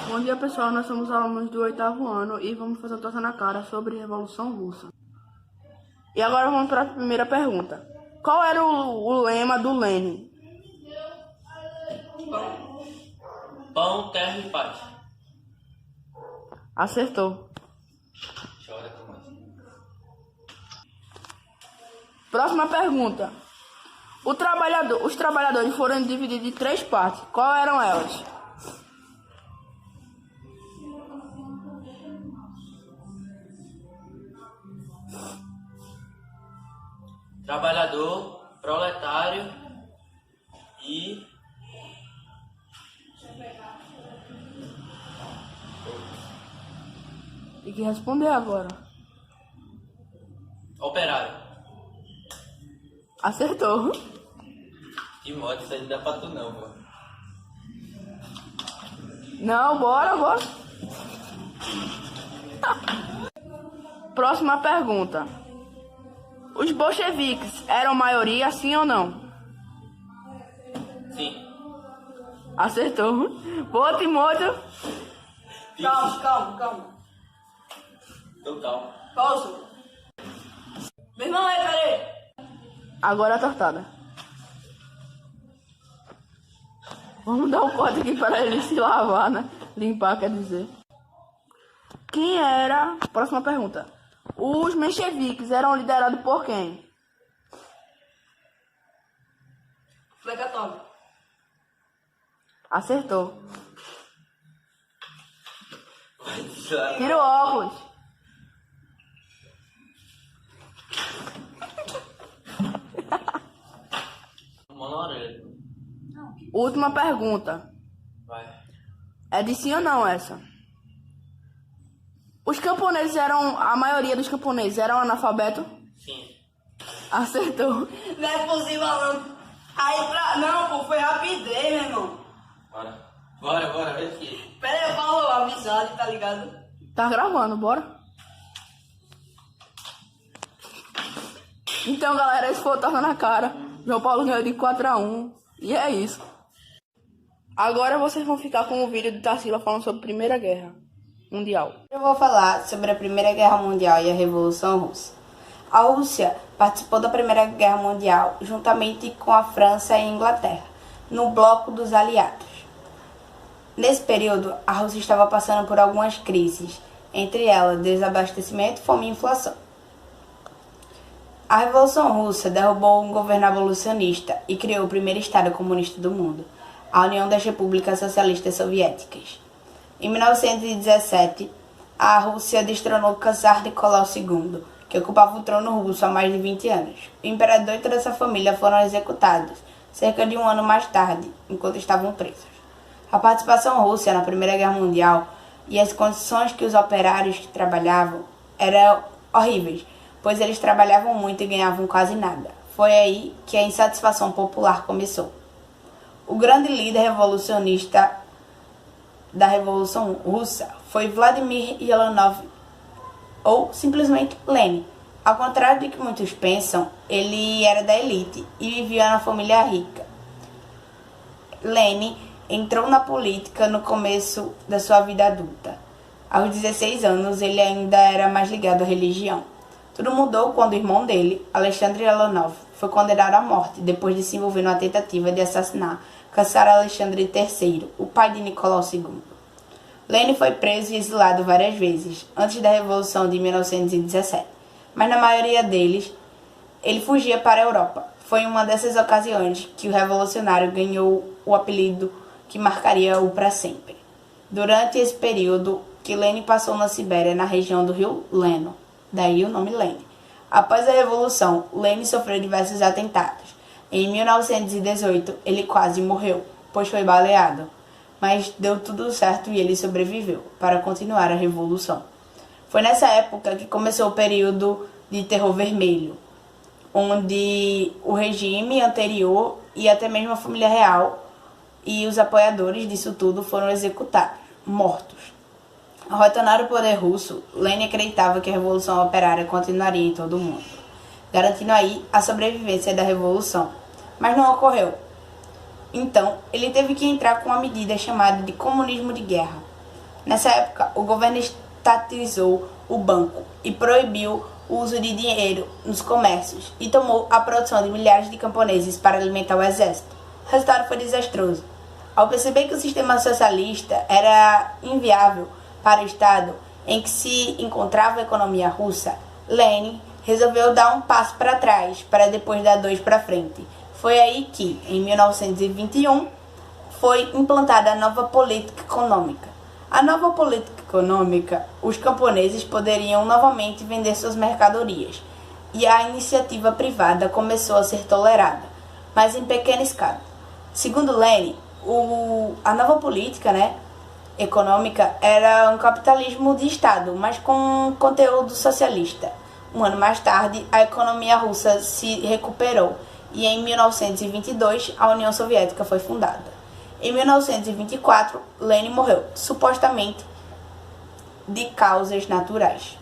Bom dia, pessoal. Nós somos alunos do 8º ano e vamos fazer um Torta na Cara sobre Revolução Russa. E agora vamos para a primeira pergunta. Qual era o lema do Lenin? Pão, terra e paz. Acertou. Chora com mais. Próxima pergunta. Os trabalhadores foram divididos em 3 partes. Qual eram elas? Trabalhador, proletário e Tem que responder agora. operário. Acertou. Que modo, isso aí não dá pra tu não, pô. Não, bora. Próxima pergunta. Os bolcheviques eram maioria, sim ou não? Sim. Acertou. Boa, Timóteo. Calma. Tô calmo. Pausa. Meu irmão, peraí. Agora a tortada. Vamos dar um corte aqui para ele se lavar, né? Limpar, quer dizer. Quem era... Próxima pergunta. Os mencheviques eram liderados por quem? Flecatório. Acertou. Tira o óculos. Mão na orelha. Última pergunta. Vai. É de sim ou não essa? Os camponeses eram... A maioria dos camponeses eram analfabetos? Sim. Acertou. Não é possível, não. Não, pô, foi rapidez, meu irmão. Bora, vem aqui. Pera aí, eu falo amizade, tá ligado? Tá gravando, bora? Então, galera, esse foi o Torta na Cara. João Paulo ganhou de 4-1. E é isso. Agora vocês vão ficar com o vídeo do Tarsila falando sobre a Primeira Guerra Mundial. Eu vou falar sobre a Primeira Guerra Mundial e a Revolução Russa. A Rússia participou da Primeira Guerra Mundial juntamente com a França e a Inglaterra, no bloco dos aliados. Nesse período, a Rússia estava passando por algumas crises, entre elas desabastecimento, fome e inflação. A Revolução Russa derrubou um governo abolicionista e criou o primeiro Estado comunista do mundo, a União das Repúblicas Socialistas Soviéticas. Em 1917, a Rússia destronou Tsar Nicolau II, que ocupava o trono russo há mais de 20 anos. O imperador e toda sua família foram executados cerca de um ano mais tarde, enquanto estavam presos. A participação russa na Primeira Guerra Mundial e as condições que os operários que trabalhavam eram horríveis, pois eles trabalhavam muito e ganhavam quase nada. Foi aí que a insatisfação popular começou. O grande líder revolucionista da Revolução Russa foi Vladimir Lenin, ou simplesmente Lenin. Ao contrário do que muitos pensam, ele era da elite e vivia na família rica. Lenin entrou na política no começo da sua vida adulta. Aos 16 anos, ele ainda era mais ligado à religião. Tudo mudou quando o irmão dele, Alexandre Leonov, foi condenado à morte depois de se envolver numa tentativa de assassinar Tsar Alexandre III, o pai de Nicolau II. Lenin foi preso e exilado várias vezes, antes da Revolução de 1917, mas na maioria deles, ele fugia para a Europa. Foi em uma dessas ocasiões que o revolucionário ganhou o apelido que marcaria-o para sempre. Durante esse período que Lenin passou na Sibéria, na região do rio Leno, daí o nome Lenin. Após a Revolução, Lenin sofreu diversos atentados. Em 1918, ele quase morreu, pois foi baleado. Mas deu tudo certo e ele sobreviveu para continuar a Revolução. Foi nessa época que começou o período de Terror Vermelho, onde o regime anterior e até mesmo a família real e os apoiadores disso tudo foram executados, mortos. Ao retornar ao poder russo, Lenin acreditava que a Revolução Operária continuaria em todo o mundo, garantindo aí a sobrevivência da Revolução. Mas não ocorreu. Então, ele teve que entrar com uma medida chamada de comunismo de guerra. Nessa época, o governo estatizou o banco e proibiu o uso de dinheiro nos comércios e tomou a produção de milhares de camponeses para alimentar o exército. O resultado foi desastroso. Ao perceber que o sistema socialista era inviável para o estado em que se encontrava a economia russa, Lenin resolveu dar um passo para trás para depois dar dois para frente. Foi aí que, em 1921, foi implantada a nova política econômica. A nova política econômica, os camponeses poderiam novamente vender suas mercadorias e a iniciativa privada começou a ser tolerada, mas em pequena escala. Segundo Lenin, a nova política econômica era um capitalismo de Estado, mas com conteúdo socialista. Um ano mais tarde, a economia russa se recuperou e em 1922 a União Soviética foi fundada. Em 1924, Lenin morreu, supostamente de causas naturais.